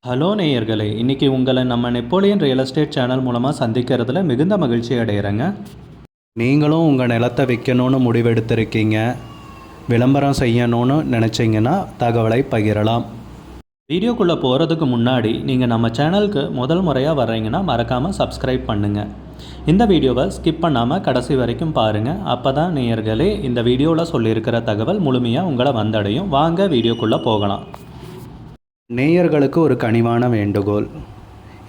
Hello நேயர்களே, இன்றைக்கி உங்களை நம்ம நெப்போலியன் ரியல் எஸ்டேட் சேனல் மூலமாக சந்திக்கிறதுல மிகுந்த மகிழ்ச்சி அடைகிறேங்க. நீங்களும் உங்கள் நிலத்தை விற்கணும்னு முடிவெடுத்திருக்கீங்க, விளம்பரம் செய்யணும்னு நினச்சிங்கன்னா தகவலை பகிரலாம். வீடியோக்குள்ளே போகிறதுக்கு முன்னாடி நீங்கள் நம்ம சேனலுக்கு முதல் முறையாக வர்றீங்கன்னா மறக்காமல் சப்ஸ்கிரைப் பண்ணுங்கள். இந்த வீடியோவை ஸ்கிப் பண்ணாமல் கடைசி வரைக்கும் பாருங்கள். அப்போ தான் நேயர்களே இந்த வீடியோவில் சொல்லியிருக்கிற தகவல் முழுமையாக உங்களை வந்தடையும். வாங்க வீடியோக்குள்ளே போகலாம். நேயர்களுக்கு ஒரு கனிவான வேண்டுகோள்,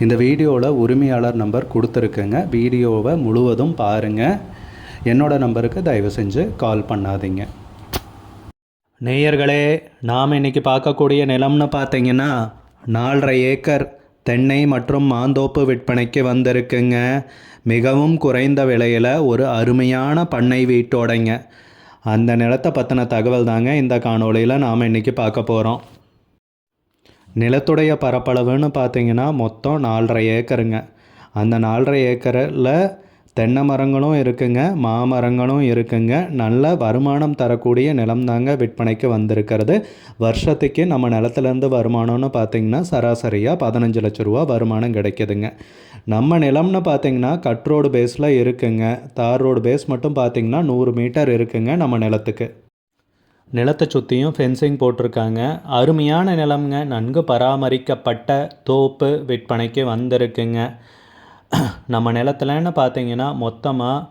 இந்த வீடியோவில் உரிமையாளர் நம்பர் கொடுத்துருக்குங்க. வீடியோவை முழுவதும் பாருங்கள். என்னோடய நம்பருக்கு தயவு செஞ்சு கால் பண்ணாதீங்க. நேயர்களே, நாம் இன்றைக்கி பார்க்கக்கூடிய நிலம்னு பார்த்தீங்கன்னா 4.5 ஏக்கர் தென்னை மற்றும் மாந்தோப்பு விற்பனைக்கு வந்திருக்குங்க. மிகவும் குறைந்த விலையில் ஒரு அருமையான பண்ணை வீட்டோடைங்க. அந்த நிலத்தை பற்றின தகவல் தாங்க இந்த காணொளியில் நாம் இன்றைக்கி பார்க்க போகிறோம். நிலத்துடைய பரப்பளவுன்னு பார்த்தீங்கன்னா மொத்தம் 4.5 ஏக்கருங்க. அந்த 4.5 ஏக்கரில் தென்னை மரங்களும் இருக்குங்க, மாமரங்களும் இருக்குங்க. நல்ல வருமானம் தரக்கூடிய நிலம் தாங்க விற்பனைக்கு வந்திருக்கிறது. வருஷத்துக்கு நம்ம நிலத்துலேருந்து வருமானம்னு பார்த்திங்கன்னா சராசரியாக 15 லட்ச ரூபா வருமானம் கிடைக்குதுங்க. நம்ம நிலம்னு பார்த்திங்கன்னா கட் ரோடு பேஸில் இருக்குங்க. தார் ரோடு பேஸ் மட்டும் பார்த்திங்கன்னா 100 மீட்டர் இருக்குங்க. நம்ம நிலத்துக்கு நிலத்தை சுற்றியும் ஃபென்சிங் போட்டிருக்காங்க. அருமையான நிலம்ங்க. நன்கு பராமரிக்கப்பட்ட தோப்பு விற்பனைக்கு வந்திருக்குங்க. நம்ம நிலத்துலன்னு பார்த்தீங்கன்னா மொத்தமாக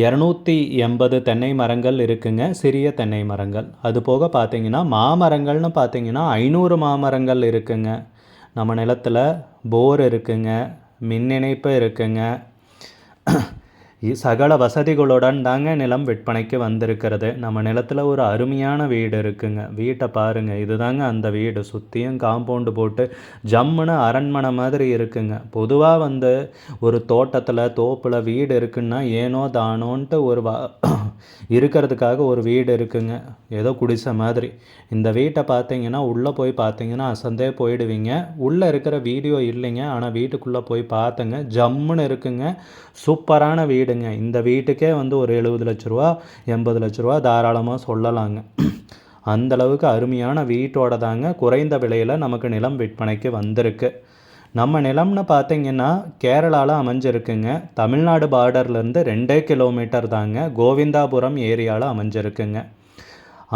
280 தென்னை மரங்கள் இருக்குங்க, சிறிய தென்னை மரங்கள். அது போக பார்த்தீங்கன்னா மாமரங்கள்னு பார்த்தீங்கன்னா 500 மாமரங்கள் இருக்குங்க. நம்ம நிலத்தில் போர் இருக்குங்க, மின் இணைப்பு இருக்குங்க. சகல வசதிகளுடன் தாங்க நிலம் விற்பனைக்கு வந்திருக்கிறது. நம்ம நிலத்தில் ஒரு அருமையான வீடு இருக்குங்க. வீட்டை பாருங்கள், இது தாங்க அந்த வீடு. சுற்றியும் காம்பவுண்டு போட்டு ஜம்முன்னு அரண்மனை மாதிரி இருக்குங்க. பொதுவாக ஒரு தோட்டத்தில் தோப்பில் வீடு இருக்குன்னா ஏனோ தானோன்ட்டு இருக்கிறதுக்காக ஒரு வீடு இருக்குங்க, ஏதோ குடிசை மாதிரி. இந்த வீட்டை பார்த்தீங்கன்னா உள்ளே போய் பார்த்தீங்கன்னா அசந்தே போயிடுவீங்க. உள்ளே இருக்கிற வீடியோ இல்லைங்க, ஆனால் வீட்டுக்குள்ளே போய் பார்த்தங்க, ஜம்முன்னு இருக்குங்க. சூப்பரான வீடுங்க. இந்த வீட்டுக்கே ஒரு 70 லட்ச ரூபா 80 லட்ச ரூபா தாராளமாக சொல்லலாங்க. அந்தளவுக்கு அருமையான வீட்டோட தாங்க குறைந்த விலையில் நமக்கு நிலம் விற்பனைக்கு வந்திருக்கு. நம்ம நிலம்னு பார்த்தீங்கன்னா கேரளாவில் அமைஞ்சிருக்குங்க. தமிழ்நாடு பார்டர்லேருந்து 2 கிலோமீட்டர் தாங்க கோவிந்தாபுரம் ஏரியாவில் அமைஞ்சிருக்குங்க.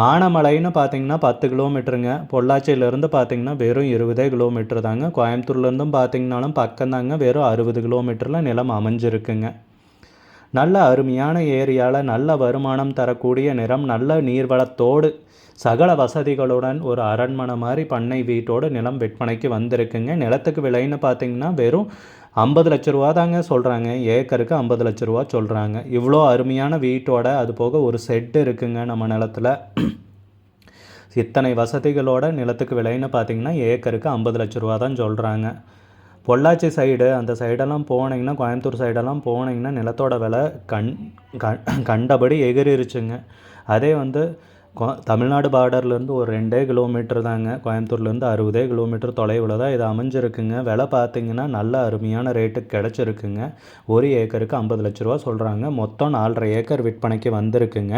ஆனமலைன்னு பார்த்தீங்கன்னா 10 கிலோமீட்டருங்க. பொள்ளாச்சியிலேருந்து பார்த்தீங்கன்னா வெறும் 20 கிலோமீட்டர் தாங்க. கோயம்புத்தூர்லேருந்தும் பார்த்தீங்கன்னாலும் பக்கம் தாங்க, வெறும் 60 கிலோமீட்டரில் நிலம் அமைஞ்சிருக்குங்க. நல்ல அருமையான ஏரியாவில் நல்ல வருமானம் தரக்கூடிய நிலம், நல்ல நீர்வளத்தோடு சகல வசதிகளுடன் ஒரு அரண்மனை மாதிரி பண்ணை வீட்டோடு நிலம் விற்பனைக்கு வந்திருக்குங்க. நிலத்துக்கு விலைன்னு பார்த்திங்கன்னா வெறும் 50 லட்ச ரூபா தாங்க சொல்கிறாங்க. ஏக்கருக்கு 50 லட்ச ரூபா சொல்கிறாங்க. இவ்வளோ அருமையான வீட்டோட அது போக ஒரு செட்டு இருக்குங்க நம்ம நிலத்தில். இத்தனை வசதிகளோட நிலத்துக்கு விலைன்னு பார்த்திங்கன்னா ஏக்கருக்கு 50 லட்ச ரூபா தான் சொல்கிறாங்க. பொள்ளாச்சி சைடு அந்த சைடெல்லாம் போனீங்கன்னா, கோயம்புத்தூர் சைடெல்லாம் போனீங்கன்னா நிலத்தோட விலை கண்டபடி எகிரிருச்சுங்க. அதே தமிழ்நாடு பார்டர்லேருந்து ஒரு 2 கிலோமீட்டர் தாங்க. கோயம்புத்தூர்லேருந்து 60 கிலோமீட்டர் தொலைவில் தான் இது அமைஞ்சிருக்குங்க. விலை பார்த்திங்கன்னா நல்ல அருமையான ரேட்டுக்கு கிடச்சிருக்குங்க. ஒரு ஏக்கருக்கு 50 லட்ச ரூபா சொல்கிறாங்க. மொத்தம் 4.5 ஏக்கர் விற்பனைக்கு வந்திருக்குங்க.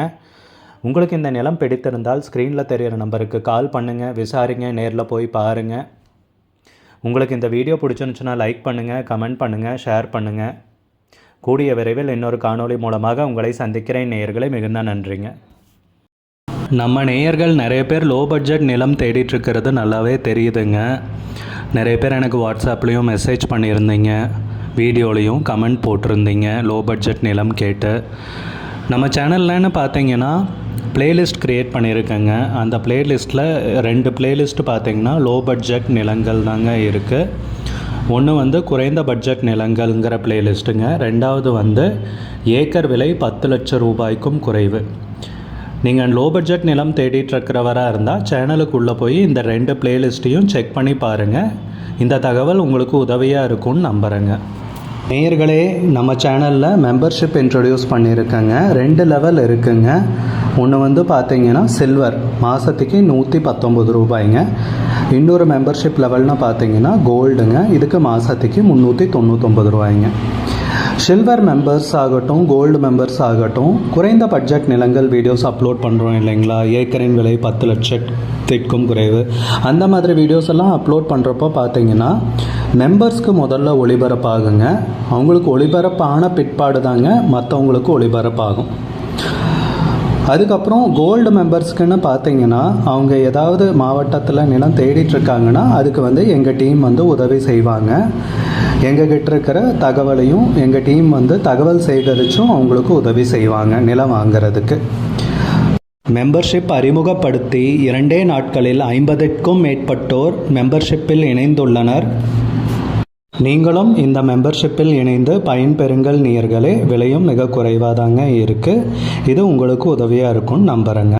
உங்களுக்கு இந்த நிலம் பிடித்திருந்தால் ஸ்க்ரீனில் தெரிகிற நம்பருக்கு கால் பண்ணுங்கள், விசாரிங்க, நேரில் போய் பாருங்கள். உங்களுக்கு இந்த வீடியோ பிடிச்சிருந்துச்சுன்னா லைக் பண்ணுங்கள், கமெண்ட் பண்ணுங்கள், ஷேர் பண்ணுங்கள். கூடிய விரைவில் இன்னொரு காணொளி மூலமாக உங்களை சந்திக்கிறேன். நேயர்களை மிகுந்த நன்றிங்க. நம்ம நேயர்கள் நிறைய பேர் லோ பட்ஜெட் நிலம் தேடிட்டுருக்கிறது நல்லாவே தெரியுதுங்க. நிறைய பேர் எனக்கு வாட்ஸ்அப்லேயும் மெசேஜ் பண்ணியிருந்தீங்க, வீடியோலையும் கமெண்ட் போட்டிருந்தீங்க லோ பட்ஜெட் நிலம் கேட்டு. நம்ம சேனல்லன்னு பார்த்தீங்கன்னா பிளேலிஸ்ட் க்ரியேட் பண்ணியிருக்கேங்க. அந்த பிளேலிஸ்ட்டில் 2 பிளேலிஸ்ட்டு பார்த்திங்கன்னா லோ பட்ஜெட் நிலங்கள் தாங்க இருக்குது. ஒன்று குறைந்த பட்ஜெட் நிலங்கள்ங்கிற பிளேலிஸ்ட்டுங்க. ரெண்டாவது ஏக்கர் விலை 10 லட்சம் ரூபாய்க்கும் குறைவு. நீங்கள் லோ பட்ஜெட் நிலம் தேடிட்டுருக்கிறவராக இருந்தால் சேனலுக்குள்ளே போய் இந்த 2 பிளேலிஸ்ட்டையும் செக் பண்ணி பாருங்கள். இந்த தகவல் உங்களுக்கு உதவியாக இருக்கும்னு நம்புகிறேங்க. நேயர்களே, நம்ம சேனலில் மெம்பர்ஷிப் இன்ட்ரடியூஸ் பண்ணியிருக்கேங்க. 2 லெவல் இருக்குங்க. ஒன்று பார்த்தீங்கன்னா சில்வர், மாதத்துக்கு 119 ரூபாய்ங்க. இன்னொரு மெம்பர்ஷிப் லெவல்னு பார்த்தீங்கன்னா கோல்டுங்க. இதுக்கு மாதத்துக்கு 399 ரூபாய்ங்க. சில்வர் மெம்பர்ஸ் ஆகட்டும், கோல்டு மெம்பர்ஸ் ஆகட்டும், குறைந்த பட்ஜெட் நிலங்கள் வீடியோஸ் அப்லோட் பண்ணுறோம் இல்லைங்களா, ஏக்கரின் விலை 10 லட்சத்திற்கும் குறைவு, அந்த மாதிரி வீடியோஸ் எல்லாம் அப்லோட் பண்ணுறப்போ பார்த்தீங்கன்னா மெம்பர்ஸ்க்கு முதல்ல ஒளிபரப்பாகுங்க. அவங்களுக்கு ஒளிபரப்பான பிற்பாடு தாங்க மற்றவங்களுக்கு ஒளிபரப்பாகும். அதுக்கப்புறம் கோல்டு மெம்பர்ஸ்க்குன்னு பார்த்தீங்கன்னா அவங்க ஏதாவது மாவட்டத்தில் நிலம் தேடிட்டுருக்காங்கன்னா அதுக்கு எங்கள் டீம் உதவி செய்வாங்க. எங்ககிட்ட இருக்கிற தகவலையும் எங்கள் டீம் தகவல் சேகரித்தும் அவங்களுக்கு உதவி செய்வாங்க நிலம் வாங்கிறதுக்கு. மெம்பர்ஷிப் அறிமுகப்படுத்தி 2 நாட்களில் 50க்கும் மேற்பட்டோர் மெம்பர்ஷிப்பில் இணைந்துள்ளனர். நீங்களும் இந்த மெம்பர்ஷிப்பில் இணைந்து பயன்பெறுங்கள் நேயர்களே. விலையும் மிக குறைவாக தாங்க இருக்குது. இது உங்களுக்கு உதவியாக இருக்கும்னு நம்புகிறேங்க.